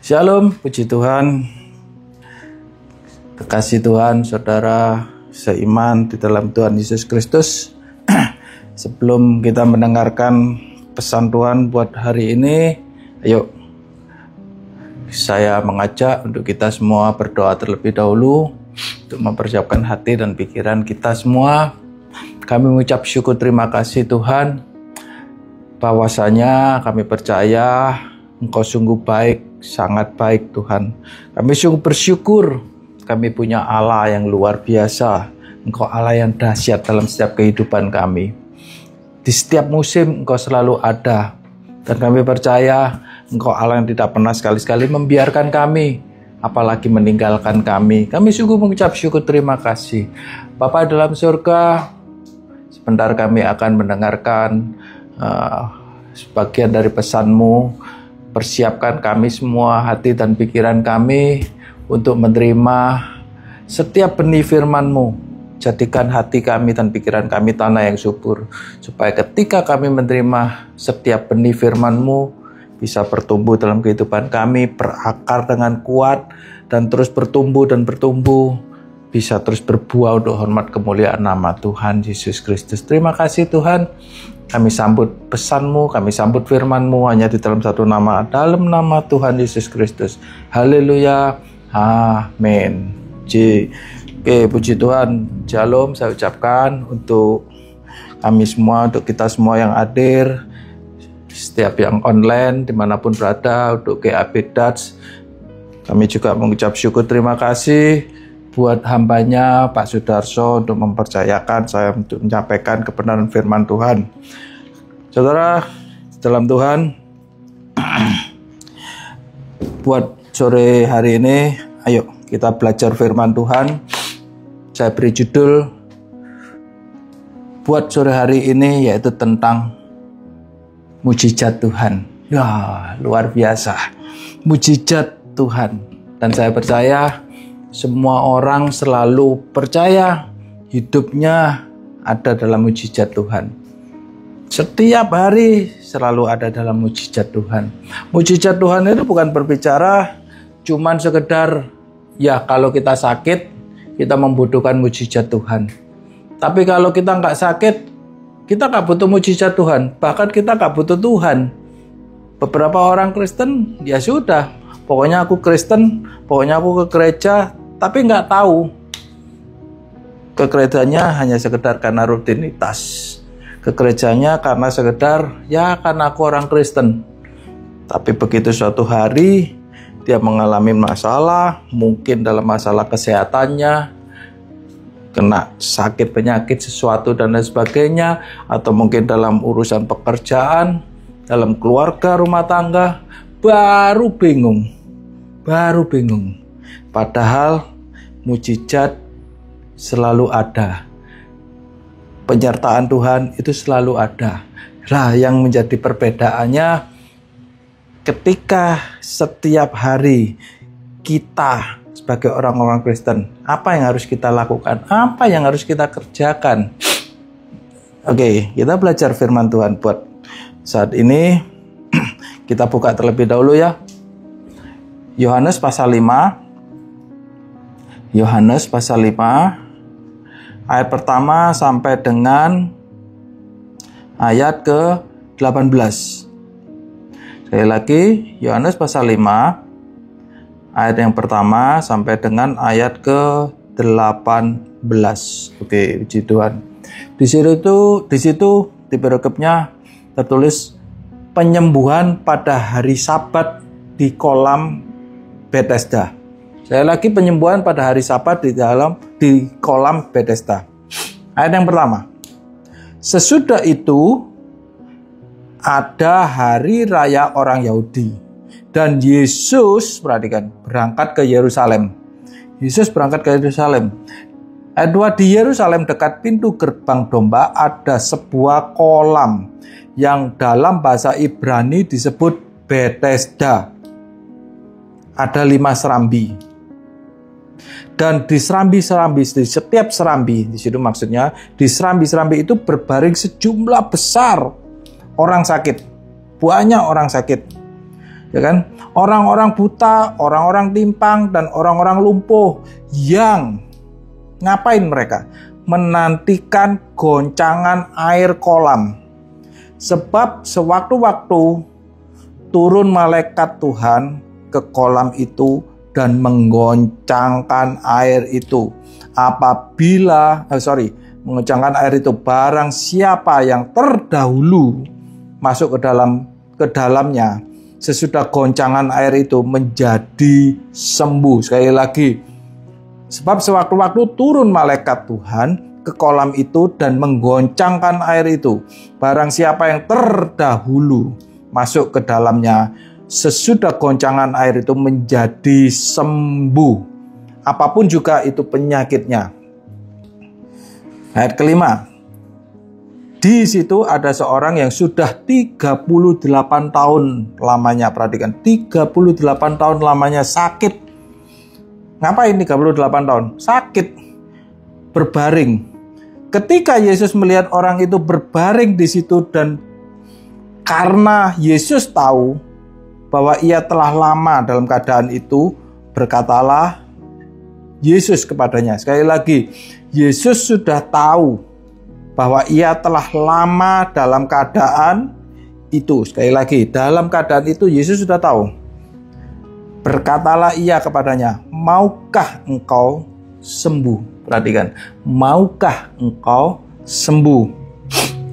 Shalom, puji Tuhan, kekasih Tuhan, saudara seiman di dalam Tuhan Yesus Kristus. Sebelum kita mendengarkan pesan Tuhan buat hari ini, ayo saya mengajak untuk kita semua berdoa terlebih dahulu untuk mempersiapkan hati dan pikiran kita semua. Kami mengucap syukur terima kasih Tuhan, bahwasanya kami percaya Engkau sungguh baik, sangat baik Tuhan. Kami sungguh bersyukur kami punya Allah yang luar biasa. Engkau Allah yang dahsyat dalam setiap kehidupan kami. Di setiap musim Engkau selalu ada. Dan kami percaya Engkau Allah yang tidak pernah sekali-sekali membiarkan kami, apalagi meninggalkan kami. Kami sungguh mengucap syukur terima kasih. Bapa dalam surga, sebentar kami akan mendengarkan sebagian dari pesan-Mu. Persiapkan kami semua, hati dan pikiran kami untuk menerima setiap benih firman-Mu. Jadikan hati kami dan pikiran kami tanah yang subur, supaya ketika kami menerima setiap benih firman-Mu, bisa bertumbuh dalam kehidupan kami, berakar dengan kuat, dan terus bertumbuh dan bertumbuh, bisa terus berbuah untuk hormat kemuliaan nama Tuhan Yesus Kristus. Terima kasih Tuhan. Kami sambut pesan-Mu, kami sambut firman-Mu hanya di dalam satu nama, dalam nama Tuhan Yesus Kristus. Haleluya, amin. Oke, puji Tuhan. Shalom saya ucapkan untuk kami semua, untuk kita semua yang hadir, setiap yang online, dimanapun berada, untuk GAP Dutch. Kami juga mengucap syukur terima kasih buat hambanya Pak Sudarso untuk mempercayakan saya untuk menyampaikan kebenaran firman Tuhan. Saudara dalam Tuhan, buat sore hari ini, ayo kita belajar firman Tuhan. Saya beri judul buat sore hari ini yaitu tentang mujizat Tuhan. Ya, luar biasa. Mujizat Tuhan. Dan saya percaya semua orang selalu percaya hidupnya ada dalam mujizat Tuhan. Setiap hari selalu ada dalam mujizat Tuhan. Mujizat Tuhan itu bukan berbicara cuman sekedar ya kalau kita sakit kita membutuhkan mujizat Tuhan. Tapi kalau kita nggak sakit kita nggak butuh mujizat Tuhan. Bahkan kita nggak butuh Tuhan. Beberapa orang Kristen ya sudah, pokoknya aku Kristen, pokoknya aku ke gereja, tapi nggak tahu ke gerejanya hanya sekedar karena rutinitas. Ke gerejanya karena sekedar ya karena aku orang Kristen. Tapi begitu suatu hari dia mengalami masalah, mungkin dalam masalah kesehatannya, kena sakit penyakit sesuatu dan lain sebagainya, atau mungkin dalam urusan pekerjaan, dalam keluarga rumah tangga, baru bingung. Padahal mujizat selalu ada. Penyertaan Tuhan itu selalu ada. Nah, yang menjadi perbedaannya ketika setiap hari kita sebagai orang-orang Kristen, apa yang harus kita lakukan? Apa yang harus kita kerjakan? Oke, kita belajar firman Tuhan buat saat ini. Kita buka terlebih dahulu ya. Yohanes pasal 5. Yohanes pasal 5 ayat pertama sampai dengan ayat ke-18. Sekali lagi, Yohanes pasal 5 ayat yang pertama sampai dengan ayat ke-18. Oke, puji Tuhan. Di situ di perikopnya tertulis penyembuhan pada hari Sabat di kolam Bethesda. Saya lagi penyembuhan pada hari Sabat di kolam Bethesda. Ayat yang pertama. Sesudah itu ada hari raya orang Yahudi dan Yesus, perhatikan, berangkat ke Yerusalem. Yesus berangkat ke Yerusalem. Ayat 2, di Yerusalem dekat pintu gerbang domba ada sebuah kolam yang dalam bahasa Ibrani disebut Bethesda. Ada 5 serambi. Dan di serambi-serambi, di setiap serambi, di situ maksudnya, di serambi-serambi itu berbaring sejumlah besar orang sakit. Banyak orang sakit. ya kan? Orang-orang buta, orang-orang timpang, dan orang-orang lumpuh yang ngapain mereka? Menantikan goncangan air kolam. Sebab sewaktu-waktu turun malaikat Tuhan ke kolam itu dan menggoncangkan air itu. Menggoncangkan air itu, barang siapa yang terdahulu masuk ke dalamnya, sesudah goncangan air itu menjadi sembuh. Sekali lagi, sebab sewaktu-waktu turun malaikat Tuhan ke kolam itu dan menggoncangkan air itu, barang siapa yang terdahulu masuk ke dalamnya, sesudah goncangan air itu menjadi sembuh. Apapun juga itu penyakitnya. Ayat kelima. Di situ ada seorang yang sudah 38 tahun lamanya. Perhatikan, 38 tahun lamanya sakit. Ngapain 38 tahun? Sakit. Berbaring. Ketika Yesus melihat orang itu berbaring di situ, dan karena Yesus tahu bahwa ia telah lama dalam keadaan itu, berkatalah Yesus kepadanya. Sekali lagi, Yesus sudah tahu bahwa ia telah lama dalam keadaan itu. Sekali lagi, dalam keadaan itu Yesus sudah tahu. Berkatalah ia kepadanya, maukah engkau sembuh? Perhatikan, maukah engkau sembuh?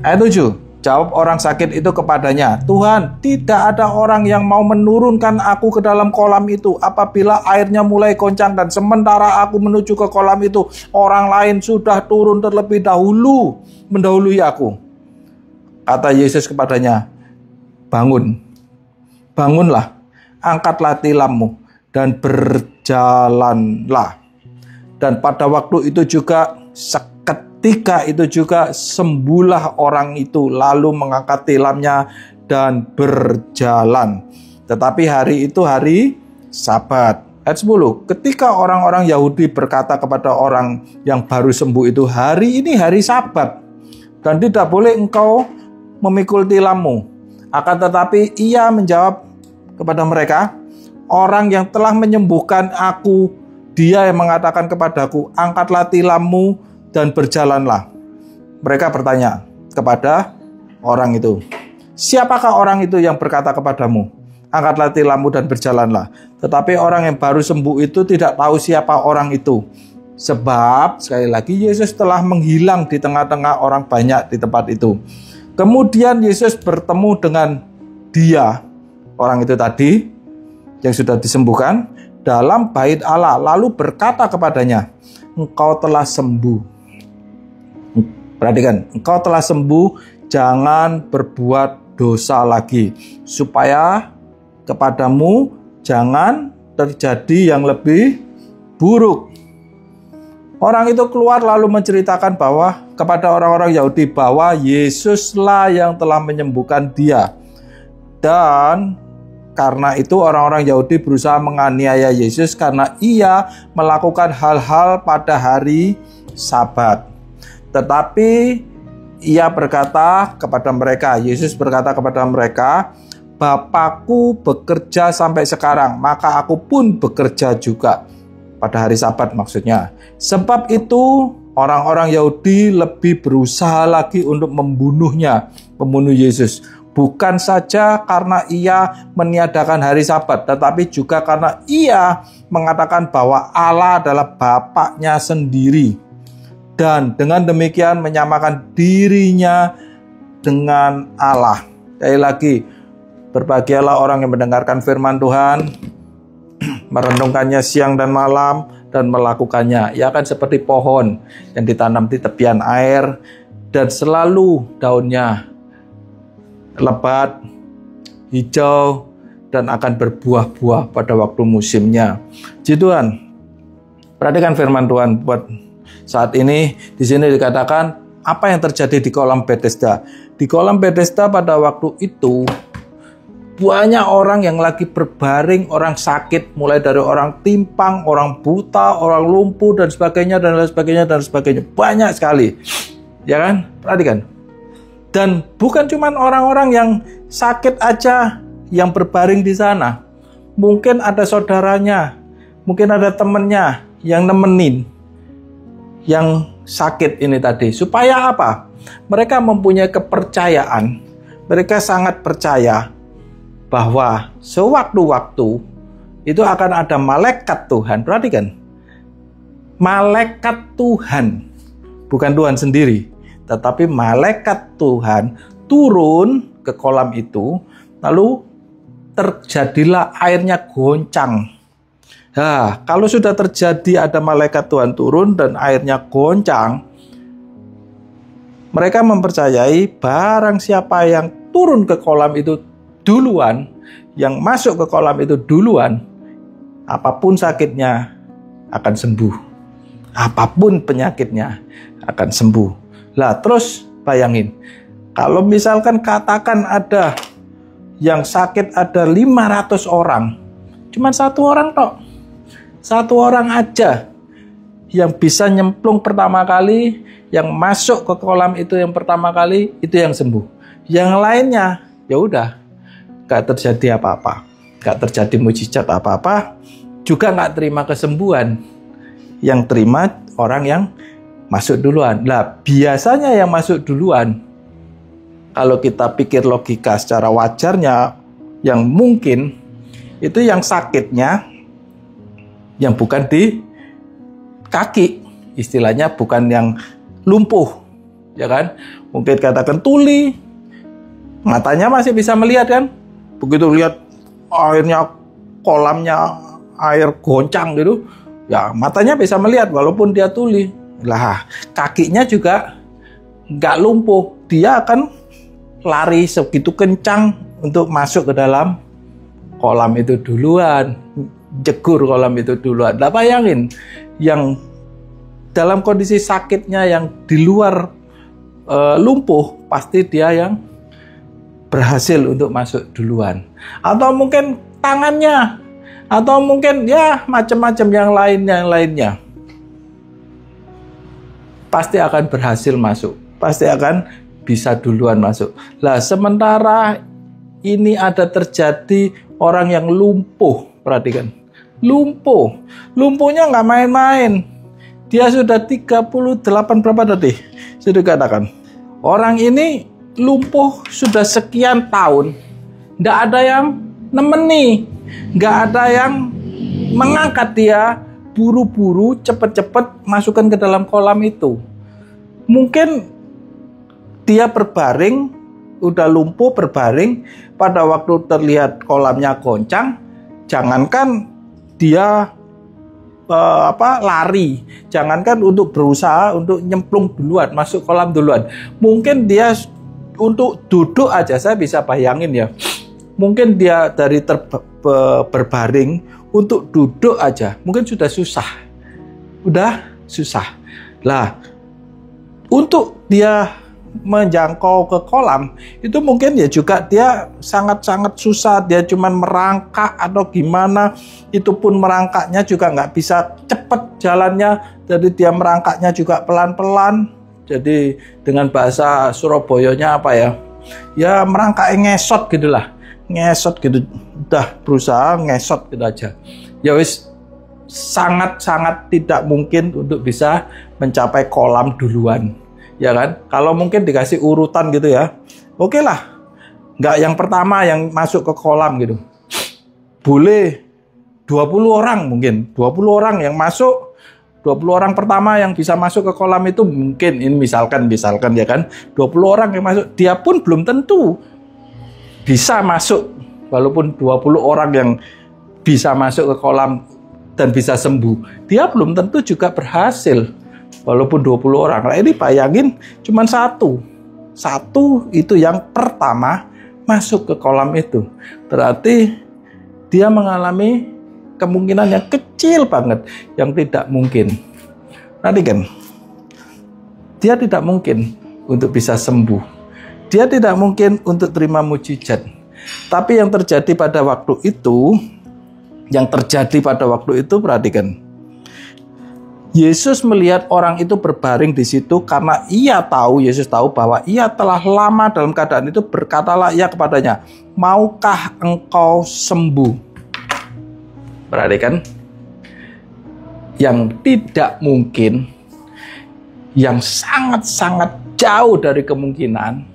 Ayat 7. Jawab orang sakit itu kepadanya, Tuhan, tidak ada orang yang mau menurunkan aku ke dalam kolam itu apabila airnya mulai goncang, dan sementara aku menuju ke kolam itu, orang lain sudah turun terlebih dahulu mendahului aku. Kata Yesus kepadanya, bangunlah, angkatlah tilammu dan berjalanlah. Dan pada waktu itu juga ketika itu juga sembuhlah orang itu, lalu mengangkat tilamnya dan berjalan. Tetapi hari itu hari Sabat. Ayat 10. Ketika orang-orang Yahudi berkata kepada orang yang baru sembuh itu, hari ini hari Sabat, dan tidak boleh engkau memikul tilammu. Akan tetapi ia menjawab kepada mereka, orang yang telah menyembuhkan aku, dia yang mengatakan kepadaku, angkatlah tilammu dan berjalanlah. Mereka bertanya kepada orang itu, siapakah orang itu yang berkata kepadamu, angkatlah tilammu dan berjalanlah? Tetapi orang yang baru sembuh itu tidak tahu siapa orang itu. Sebab, sekali lagi, Yesus telah menghilang di tengah-tengah orang banyak di tempat itu. Kemudian Yesus bertemu dengan dia, orang itu tadi, yang sudah disembuhkan, dalam bait Allah, lalu berkata kepadanya, engkau telah sembuh. Perhatikan, engkau telah sembuh, jangan berbuat dosa lagi, supaya kepadamu jangan terjadi yang lebih buruk. Orang itu keluar lalu menceritakan bahwa kepada orang-orang Yahudi bahwa Yesuslah yang telah menyembuhkan dia. Dan karena itu orang-orang Yahudi berusaha menganiaya Yesus karena ia melakukan hal-hal pada hari Sabat. Tetapi ia berkata kepada mereka, Yesus berkata kepada mereka, Bapakku bekerja sampai sekarang, maka aku pun bekerja juga. Pada hari Sabat maksudnya. Sebab itu orang-orang Yahudi lebih berusaha lagi untuk membunuh Yesus. Bukan saja karena ia meniadakan hari Sabat, tetapi juga karena ia mengatakan bahwa Allah adalah Bapaknya sendiri. Dan dengan demikian menyamakan dirinya dengan Allah. Sekali lagi, berbahagialah orang yang mendengarkan firman Tuhan, merenungkannya siang dan malam, dan melakukannya. Ia akan seperti pohon yang ditanam di tepian air, dan selalu daunnya lebat, hijau, dan akan berbuah-buah pada waktu musimnya. Jadi Tuhan, perhatikan firman Tuhan buat saat ini. Di sini dikatakan apa yang terjadi di kolam Bethesda. Di kolam Bethesda pada waktu itu banyak orang yang lagi berbaring, orang sakit, mulai dari orang timpang, orang buta, orang lumpuh, dan sebagainya, dan lain sebagainya, dan sebagainya. Banyak sekali, ya kan? Perhatikan. Dan bukan cuma orang-orang yang sakit aja yang berbaring di sana. Mungkin ada saudaranya, mungkin ada temannya yang nemenin yang sakit ini tadi. Supaya apa? Mereka mempunyai kepercayaan. Mereka sangat percaya bahwa sewaktu-waktu itu akan ada malaikat Tuhan. Perhatikan. Malaikat Tuhan. Bukan Tuhan sendiri. Tetapi malaikat Tuhan turun ke kolam itu. Lalu terjadilah airnya goncang. Nah, kalau sudah terjadi ada malaikat Tuhan turun dan airnya goncang, mereka mempercayai barang siapa yang turun ke kolam itu duluan, yang masuk ke kolam itu duluan, apapun sakitnya akan sembuh. Apapun penyakitnya akan sembuh. Lah, terus bayangin, kalau misalkan katakan ada yang sakit ada 500 orang, cuma satu orang tok. Satu orang aja yang bisa nyemplung pertama kali, yang masuk ke kolam itu yang pertama kali, itu yang sembuh. Yang lainnya, ya udah, gak terjadi apa-apa, gak terjadi mujizat apa-apa, juga gak terima kesembuhan. Yang terima orang yang masuk duluan. Lah, biasanya yang masuk duluan, kalau kita pikir logika secara wajarnya, yang mungkin itu yang sakitnya yang bukan di kaki, istilahnya bukan yang lumpuh, ya kan? Mungkin katakan tuli, matanya masih bisa melihat kan? Begitu lihat airnya, kolamnya air goncang gitu, ya matanya bisa melihat walaupun dia tuli. Lah, kakinya juga nggak lumpuh, dia akan lari segitu kencang untuk masuk ke dalam kolam itu duluan, jegur kolam itu duluan. Nah, bayangin yang dalam kondisi sakitnya yang di luar lumpuh, pasti dia yang berhasil untuk masuk duluan. Atau mungkin tangannya, atau mungkin ya macam-macam yang lainnya. Pasti akan berhasil masuk, pasti akan bisa duluan masuk. Lah, sementara ini ada terjadi orang yang lumpuh, perhatikan. Lumpuhnya nggak main-main. Dia sudah 38 berapa tadi? Sudah katakan. Orang ini lumpuh sudah sekian tahun. Nggak ada yang nemeni. Nggak ada yang mengangkat dia. Buru-buru, cepet-cepet masukkan ke dalam kolam itu. Mungkin dia berbaring, udah lumpuh berbaring. Pada waktu terlihat kolamnya goncang, jangankan dia lari, jangankan untuk berusaha untuk nyemplung duluan, masuk kolam duluan, mungkin dia untuk duduk aja, saya bisa bayangin ya, mungkin dia dari berbaring untuk duduk aja mungkin sudah susah. Lah, untuk dia menjangkau ke kolam itu mungkin ya juga dia sangat-sangat susah. Dia cuman merangkak atau gimana, itu pun merangkaknya juga nggak bisa cepet jalannya, jadi dia merangkaknya juga pelan-pelan. Jadi dengan bahasa Surabayanya apa ya, ya merangkaknya ngesot gitulah, ngesot gitu, udah berusaha ngesot gitu aja. Ya wis, sangat-sangat tidak mungkin untuk bisa mencapai kolam duluan. Ya kan, kalau mungkin dikasih urutan gitu ya, oke lah, nggak yang pertama yang masuk ke kolam gitu, boleh 20 orang, mungkin 20 orang yang masuk, 20 orang pertama yang bisa masuk ke kolam itu mungkin, ini misalkan ya kan, 20 orang yang masuk, dia pun belum tentu bisa masuk. Walaupun 20 orang yang bisa masuk ke kolam dan bisa sembuh, dia belum tentu juga berhasil. Walaupun 20 orang. Nah, ini bayangin cuman satu itu yang pertama masuk ke kolam itu. Berarti dia mengalami kemungkinan yang kecil banget, yang tidak mungkin. Nanti kan, dia tidak mungkin untuk bisa sembuh. Dia tidak mungkin untuk terima mujizat. Tapi yang terjadi pada waktu itu, perhatikan. Yesus melihat orang itu berbaring di situ karena Yesus tahu bahwa ia telah lama dalam keadaan itu. Berkatalah ia kepadanya, maukah engkau sembuh? Perhatikan, yang tidak mungkin, yang sangat-sangat jauh dari kemungkinan,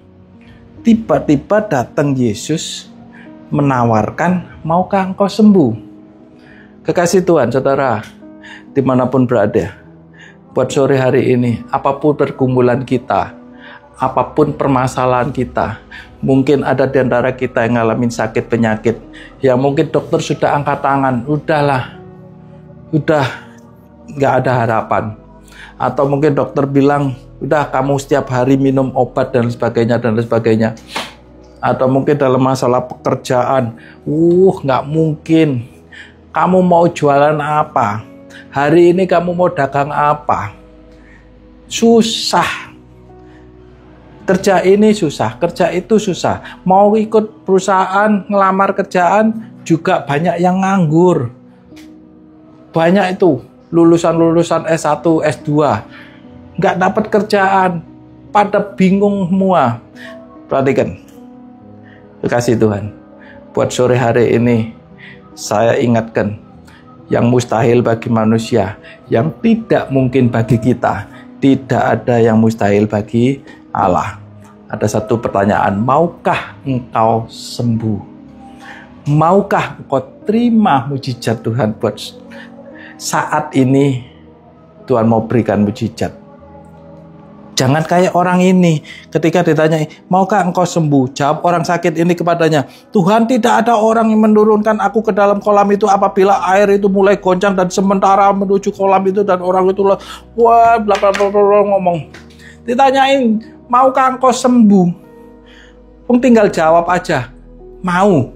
tiba-tiba datang Yesus menawarkan, maukah engkau sembuh? Kekasih Tuhan, saudara, dimanapun berada, buat sore hari ini, apapun pergumulan kita, apapun permasalahan kita, mungkin ada di antara kita yang ngalamin sakit penyakit, ya mungkin dokter sudah angkat tangan, udah nggak ada harapan, atau mungkin dokter bilang, udah kamu setiap hari minum obat dan sebagainya, atau mungkin dalam masalah pekerjaan, nggak mungkin, kamu mau jualan apa? Hari ini kamu mau dagang apa? Susah. Kerja ini susah, kerja itu susah. Mau ikut perusahaan, ngelamar kerjaan, juga banyak yang nganggur. Banyak itu, lulusan S1, S2. Nggak dapat kerjaan, pada bingung semua. Perhatikan, kekasih Tuhan, buat sore hari ini, saya ingatkan, yang mustahil bagi manusia, yang tidak mungkin bagi kita, tidak ada yang mustahil bagi Allah. Ada satu pertanyaan, maukah engkau sembuh? Maukah engkau terima mujizat Tuhan buat saat ini? Tuhan mau berikan mujizat. Jangan kayak orang ini, ketika ditanya, maukah engkau sembuh? Jawab orang sakit ini kepadanya, Tuhan, tidak ada orang yang menurunkan aku ke dalam kolam itu apabila air itu mulai goncang dan sementara menuju kolam itu dan orang itu ngomong. Ditanyain, maukah engkau sembuh? Tinggal jawab aja, mau.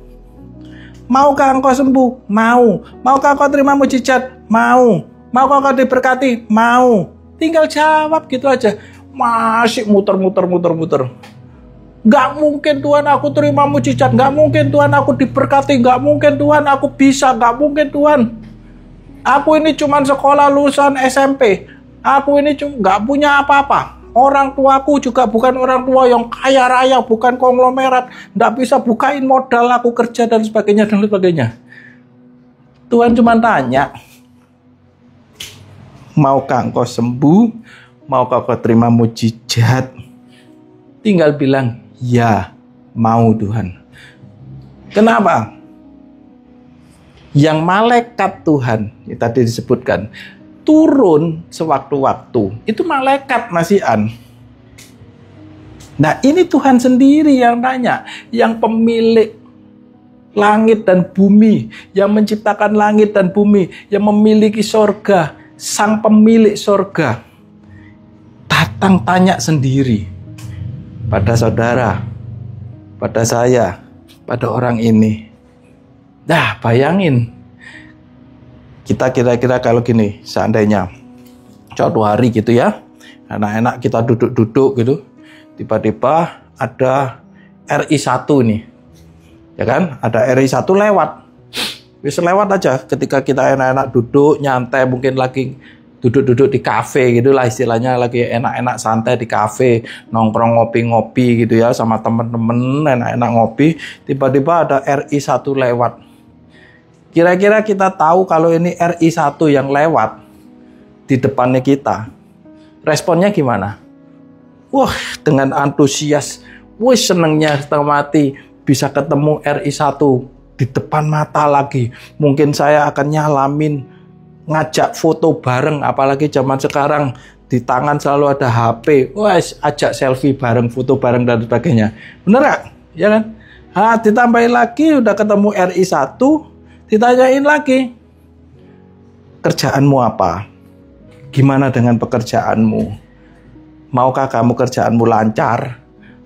Maukah engkau sembuh? Mau. Maukah engkau terima mujizat? Mau. Maukah engkau diberkati? Mau. Tinggal jawab gitu aja. Masih muter. Gak mungkin Tuhan aku terima mujizat, gak mungkin Tuhan aku diberkati, gak mungkin Tuhan aku bisa, gak mungkin Tuhan. Aku ini cuma sekolah lulusan SMP, aku ini gak punya apa-apa. Orang tuaku juga bukan orang tua yang kaya raya, bukan konglomerat, gak bisa bukain modal aku kerja dan sebagainya. Tuhan cuma tanya, maukah engkau sembuh? Maukah kau terima mujizat? Tinggal bilang, ya, mau Tuhan. Kenapa? Yang malaikat Tuhan, yang tadi disebutkan, turun sewaktu-waktu. Itu malaikat Masihan. Nah, ini Tuhan sendiri yang tanya, yang pemilik langit dan bumi, yang menciptakan langit dan bumi, yang memiliki sorga, sang pemilik sorga. Datang tanya sendiri pada saudara, pada saya, pada orang ini. Nah, bayangin, kita kira-kira kalau gini, seandainya suatu hari gitu ya, enak-enak kita duduk-duduk gitu, tiba-tiba ada RI1 nih, ya kan? Ada RI1 lewat, bisa lewat aja. Ketika kita enak-enak duduk, nyantai, mungkin lagi duduk-duduk di kafe gitu lah istilahnya, lagi enak-enak santai di kafe, nongkrong ngopi-ngopi gitu ya sama temen-temen, enak-enak ngopi, tiba-tiba ada RI1 lewat. Kira-kira kita tahu kalau ini RI1 yang lewat di depannya kita, responnya gimana? Wah, dengan antusias, wih senengnya setengah mati bisa ketemu RI1 di depan mata lagi. Mungkin saya akan nyalamin, ngajak foto bareng, apalagi zaman sekarang di tangan selalu ada HP, wah ajak selfie bareng, foto bareng dan sebagainya. Bener gak? Ya kan? Ditambahin lagi udah ketemu RI1, ditanyain lagi, kerjaanmu apa? Gimana dengan pekerjaanmu? Maukah kamu kerjaanmu lancar?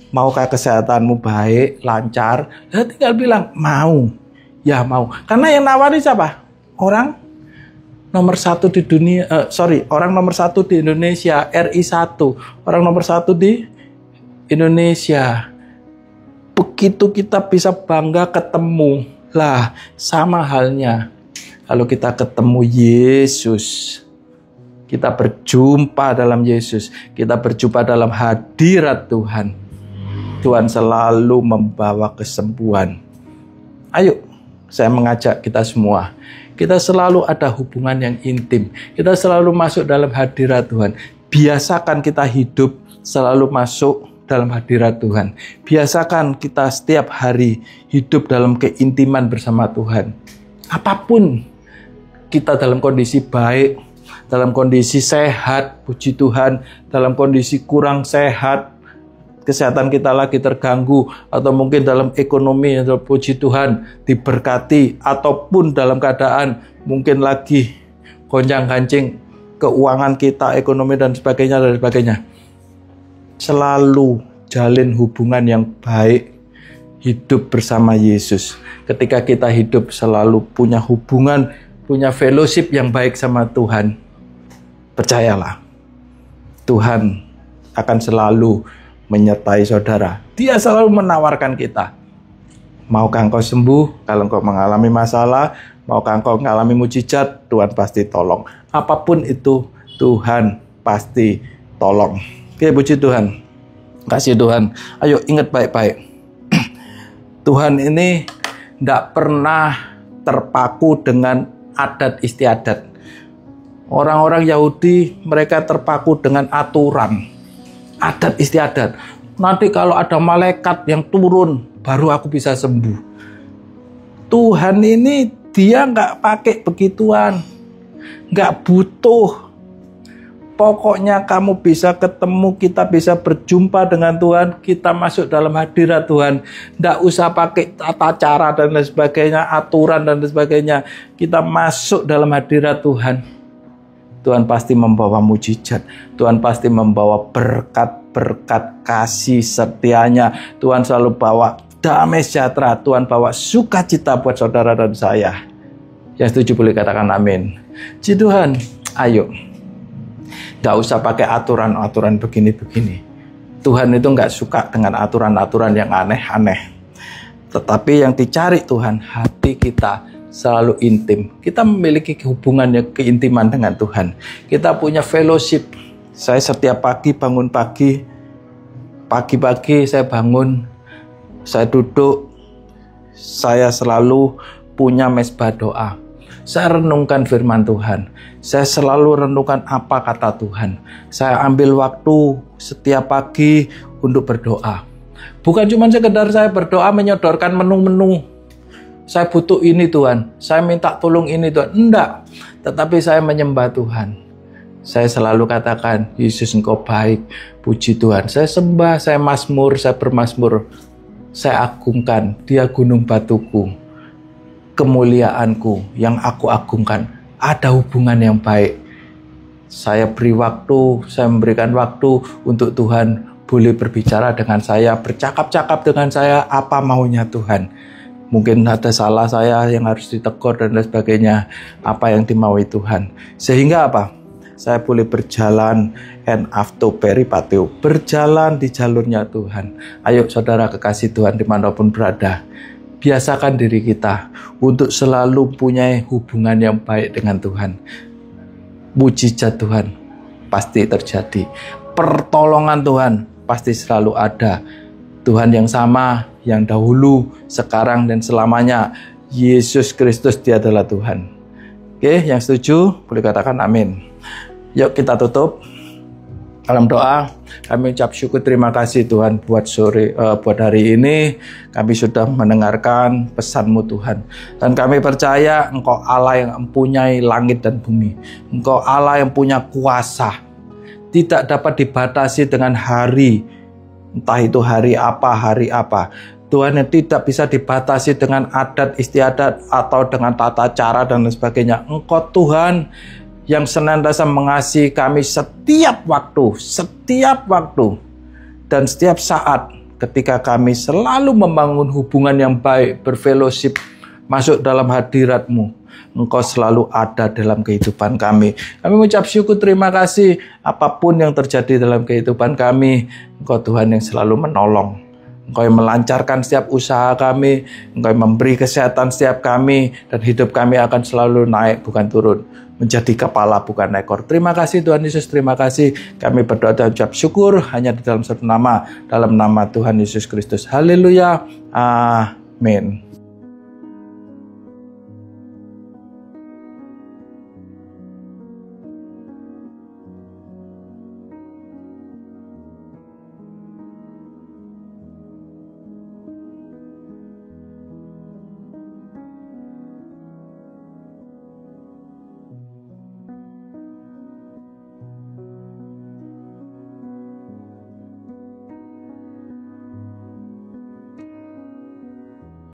Maukah kesehatanmu baik, lancar? Ya, tinggal bilang mau. Ya mau. Karena yang nawarin siapa? Orang nomor satu di dunia, orang nomor satu di Indonesia, RI1, orang nomor satu di Indonesia. Begitu kita bisa bangga ketemu, lah sama halnya kalau kita ketemu Yesus. Kita berjumpa dalam Yesus. Kita berjumpa dalam hadirat Tuhan. Tuhan selalu membawa kesembuhan. Ayo, saya mengajak kita semua. Kita selalu ada hubungan yang intim. Kita selalu masuk dalam hadirat Tuhan. Biasakan kita hidup selalu masuk dalam hadirat Tuhan. Biasakan kita setiap hari hidup dalam keintiman bersama Tuhan. Apapun kita dalam kondisi baik, dalam kondisi sehat, puji Tuhan, dalam kondisi kurang sehat, kesehatan kita lagi terganggu, atau mungkin dalam ekonomi, atau puji Tuhan, diberkati, ataupun dalam keadaan mungkin lagi gonjang-ganjing keuangan kita, ekonomi, dan sebagainya. Selalu jalin hubungan yang baik, hidup bersama Yesus. Ketika kita hidup selalu punya hubungan, punya fellowship yang baik sama Tuhan, percayalah, Tuhan akan selalu menyertai saudara. Dia selalu menawarkan kita. Maukah engkau sembuh? Kalau engkau mengalami masalah, maukah engkau mengalami mujizat? Tuhan pasti tolong. Apapun itu, Tuhan pasti tolong. Oke, puji Tuhan. Kasih Tuhan. Ayo ingat baik-baik. Tuhan ini tidak pernah terpaku dengan adat istiadat. Orang-orang Yahudi, mereka terpaku dengan aturan, adat istiadat. Nanti kalau ada malaikat yang turun, baru aku bisa sembuh. Tuhan ini dia nggak pakai begituan, nggak butuh. Pokoknya kamu bisa ketemu, kita bisa berjumpa dengan Tuhan, kita masuk dalam hadirat Tuhan. Nggak usah pakai tata cara dan lain sebagainya, aturan dan lain sebagainya. Kita masuk dalam hadirat Tuhan. Tuhan pasti membawa mujizat. Tuhan pasti membawa berkat-berkat kasih setianya. Tuhan selalu bawa damai sejahtera. Tuhan bawa sukacita buat saudara dan saya. Yang setuju boleh katakan amin. Ji Tuhan, ayo. Gak usah pakai aturan-aturan begini-begini. Tuhan itu gak suka dengan aturan-aturan yang aneh-aneh. Tetapi yang dicari Tuhan, hati kita selalu intim. Kita memiliki hubungan yang keintiman dengan Tuhan. Kita punya fellowship. Saya setiap pagi bangun pagi-pagi saya bangun, saya duduk, saya selalu punya mezbah doa. Saya renungkan firman Tuhan. Saya selalu renungkan apa kata Tuhan. Saya ambil waktu setiap pagi untuk berdoa. Bukan cuma sekedar saya berdoa menyodorkan menu-menu. Saya butuh ini Tuhan, saya minta tolong ini Tuhan. Enggak, tetapi saya menyembah Tuhan. Saya selalu katakan, Yesus engkau baik, puji Tuhan. Saya sembah, saya mazmur, saya bermazmur. Saya agungkan, dia gunung batuku, kemuliaanku yang aku agungkan. Ada hubungan yang baik. Saya beri waktu, saya memberikan waktu untuk Tuhan boleh berbicara dengan saya, bercakap-cakap dengan saya, apa maunya Tuhan. Mungkin ada salah saya yang harus ditegur dan lain sebagainya. Apa yang dimaui Tuhan. Sehingga apa? Saya boleh berjalan en afto peripateo. Berjalan di jalurnya Tuhan. Ayo saudara kekasih Tuhan dimanapun berada. Biasakan diri kita untuk selalu punya hubungan yang baik dengan Tuhan. Mujizat Tuhan pasti terjadi. Pertolongan Tuhan pasti selalu ada. Tuhan yang sama, yang dahulu, sekarang, dan selamanya. Yesus Kristus, dia adalah Tuhan. Oke, yang setuju, boleh katakan amin. Yuk kita tutup dalam doa. Kami ucap syukur terima kasih Tuhan buat hari ini. Kami sudah mendengarkan pesan-Mu Tuhan. Dan kami percaya Engkau Allah yang mempunyai langit dan bumi. Engkau Allah yang punya kuasa. Tidak dapat dibatasi dengan hari. Entah itu hari apa. Tuhan yang tidak bisa dibatasi dengan adat istiadat atau dengan tata cara dan lain sebagainya. Engkau Tuhan yang senantiasa mengasihi kami setiap waktu dan setiap saat ketika kami selalu membangun hubungan yang baik, berfellowship, masuk dalam hadirat-Mu. Engkau selalu ada dalam kehidupan kami. Kami mengucap syukur terima kasih apapun yang terjadi dalam kehidupan kami. Engkau Tuhan yang selalu menolong. Engkau yang melancarkan setiap usaha kami, Engkau yang memberi kesehatan setiap kami, dan hidup kami akan selalu naik bukan turun, menjadi kepala bukan ekor. Terima kasih Tuhan Yesus, terima kasih. Kami berdoa dan ucap syukur hanya di dalam satu nama, dalam nama Tuhan Yesus Kristus. Haleluya, amin.